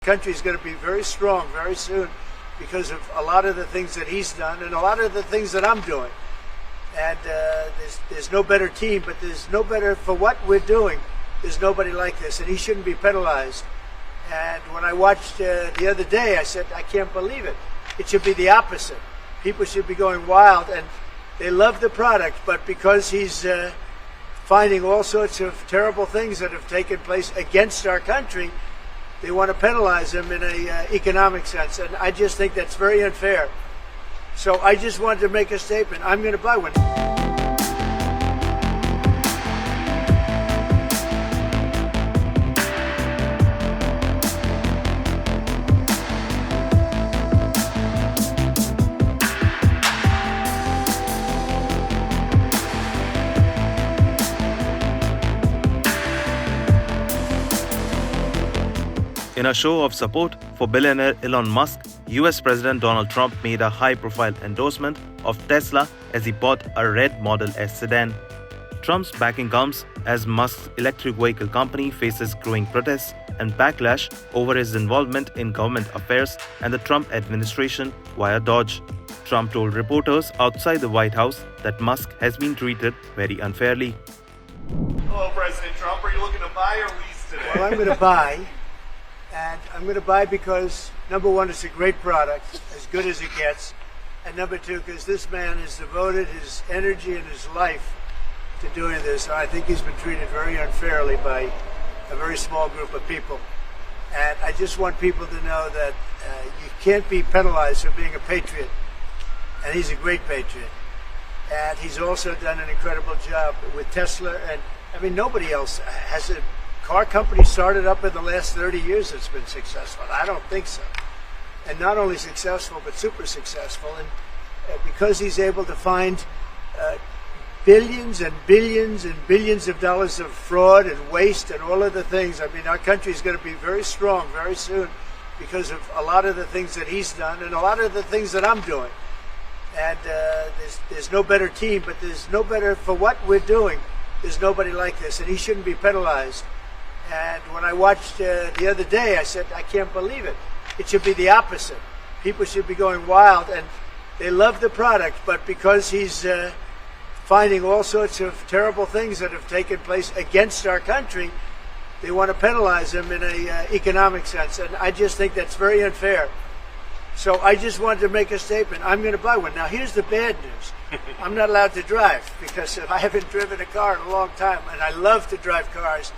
Country is going to be very strong very soon because of a lot of the things that he's done and a lot of the things that I'm doing. And there's no better team, but there's no better for what we're doing. There's nobody like this, and he shouldn't be penalized. And when I watched the other day, I said, I can't believe it. It should be the opposite. People should be going wild, and they love the product, but because he's finding all sorts of terrible things that have taken place against our country, they want to penalize him in an economic sense, and I just think that's very unfair. So I just wanted to make a statement. I'm going to buy one. In a show of support for billionaire Elon Musk, US President Donald Trump made a high-profile endorsement of Tesla as he bought a red Model S sedan. Trump's backing comes as Musk's electric vehicle company faces growing protests and backlash over his involvement in government affairs and the Trump administration via DOGE. Trump told reporters outside the White House that Musk has been treated very unfairly. Hello, President Trump. Are you looking to buy or lease today? Well, I'm going to buy. And I'm going to buy because, number one, it's a great product, as good as it gets. And number two, because this man has devoted his energy and his life to doing this. I think he's been treated very unfairly by a very small group of people. And I just want people to know that you can't be penalized for being a patriot. And he's a great patriot. And he's also done an incredible job with Tesla. And I mean, nobody else has a car company started up in the last 30 years that's been successful. I don't think so. And not only successful, but super successful. And because he's able to find billions and billions and billions of dollars of fraud and waste and all of the things, I mean, our country is going to be very strong very soon because of a lot of the things that he's done and a lot of the things that I'm doing. And there's no better team, but there's no better for what we're doing. There's nobody like this, and he shouldn't be penalized. And when I watched the other day, I said, I can't believe it. It should be the opposite. People should be going wild, and they love the product, but because he's finding all sorts of terrible things that have taken place against our country, they want to penalize him in an economic sense, and I just think that's very unfair. So I just wanted to make a statement. I'm going to buy one. Now, here's the bad news. I'm not allowed to drive because I haven't driven a car in a long time, and I love to drive cars.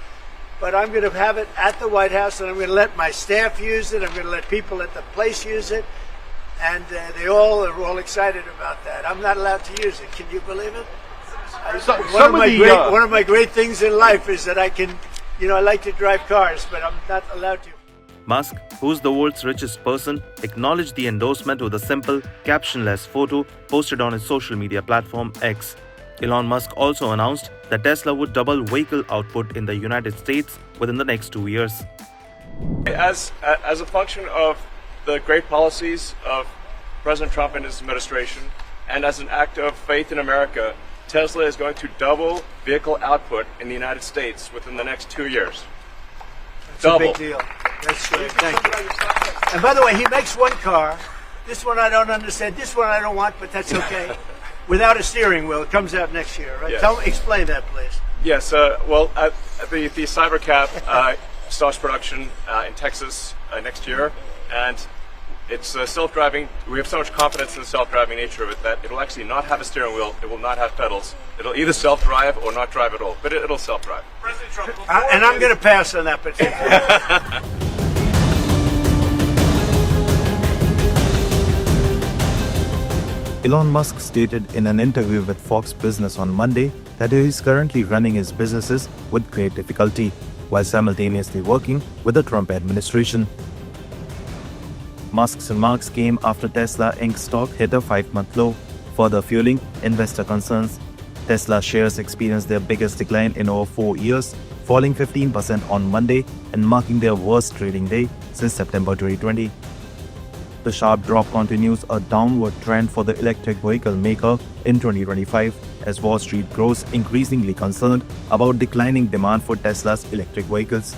But I'm going to have it at the White House, and I'm going to let my staff use it. I'm going to let people at the place use it, and they all are all excited about that. I'm not allowed to use it. Can you believe it? One of my great things in life is that I can, I like to drive cars, but I'm not allowed to. Musk, who's the world's richest person, acknowledged the endorsement with a simple, captionless photo posted on his social media platform X. Elon Musk also announced that Tesla would double vehicle output in the United States within the next 2 years. As a function of the great policies of President Trump and his administration, and as an act of faith in America, Tesla is going to double vehicle output in the United States within the next 2 years. It's a big deal. That's great. Thank you. And by the way, he makes one car. This one I don't understand. This one I don't want, but that's okay. Without a steering wheel. It comes out next year, right? Yes. Explain that, please. Yes. The Cybercab starts production in Texas next year, and it's self-driving. We have so much confidence in the self-driving nature of it that it will actually not have a steering wheel. It will not have pedals. It'll either self-drive or not drive at all, but it'll self-drive. President Trump, and I'm going to pass on that particular. Elon Musk stated in an interview with Fox Business on Monday that he is currently running his businesses with great difficulty, while simultaneously working with the Trump administration. Musk's remarks came after Tesla Inc. stock hit a 5-month low, further fueling investor concerns. Tesla shares experienced their biggest decline in over 4 years, falling 15% on Monday and marking their worst trading day since September 2020. The sharp drop continues a downward trend for the electric vehicle maker in 2025 as Wall Street grows increasingly concerned about declining demand for Tesla's electric vehicles.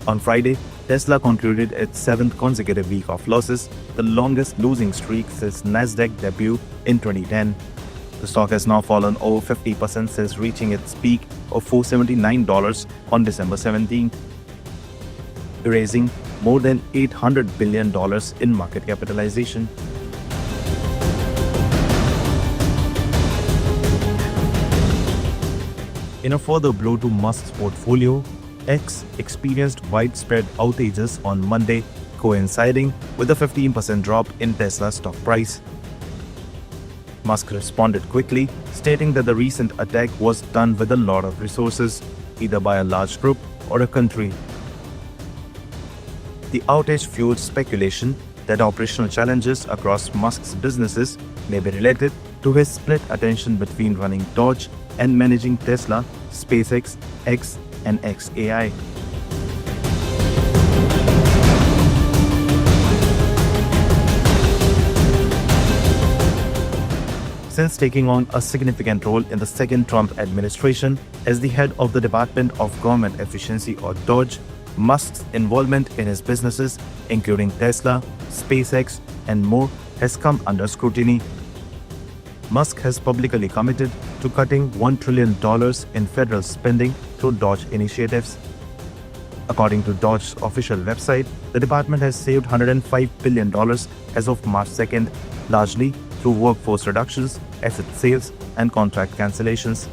On Friday, Tesla concluded its seventh consecutive week of losses, the longest losing streak since Nasdaq debut in 2010. The stock has now fallen over 50% since reaching its peak of $479 on December 17th, erasing more than $800 billion in market capitalization. In a further blow to Musk's portfolio, X experienced widespread outages on Monday, coinciding with a 15% drop in Tesla's stock price. Musk responded quickly, stating that the recent attack was done with a lot of resources, either by a large group or a country. The outage fueled speculation that operational challenges across Musk's businesses may be related to his split attention between running DOGE and managing Tesla, SpaceX, X, and XAI. Since taking on a significant role in the second Trump administration as the head of the Department of Government Efficiency or DOGE, Musk's involvement in his businesses, including Tesla, SpaceX, and more, has come under scrutiny. Musk has publicly committed to cutting $1 trillion in federal spending through DOGE initiatives. According to DOGE's official website, the department has saved $105 billion as of March 2nd, largely through workforce reductions, asset sales, and contract cancellations.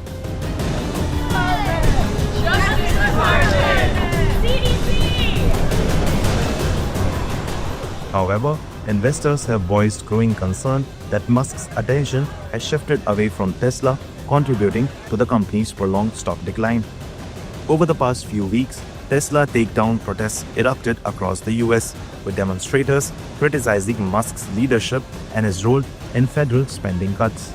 However, investors have voiced growing concern that Musk's attention has shifted away from Tesla, contributing to the company's prolonged stock decline. Over the past few weeks, Tesla takedown protests erupted across the US, with demonstrators criticizing Musk's leadership and his role in federal spending cuts.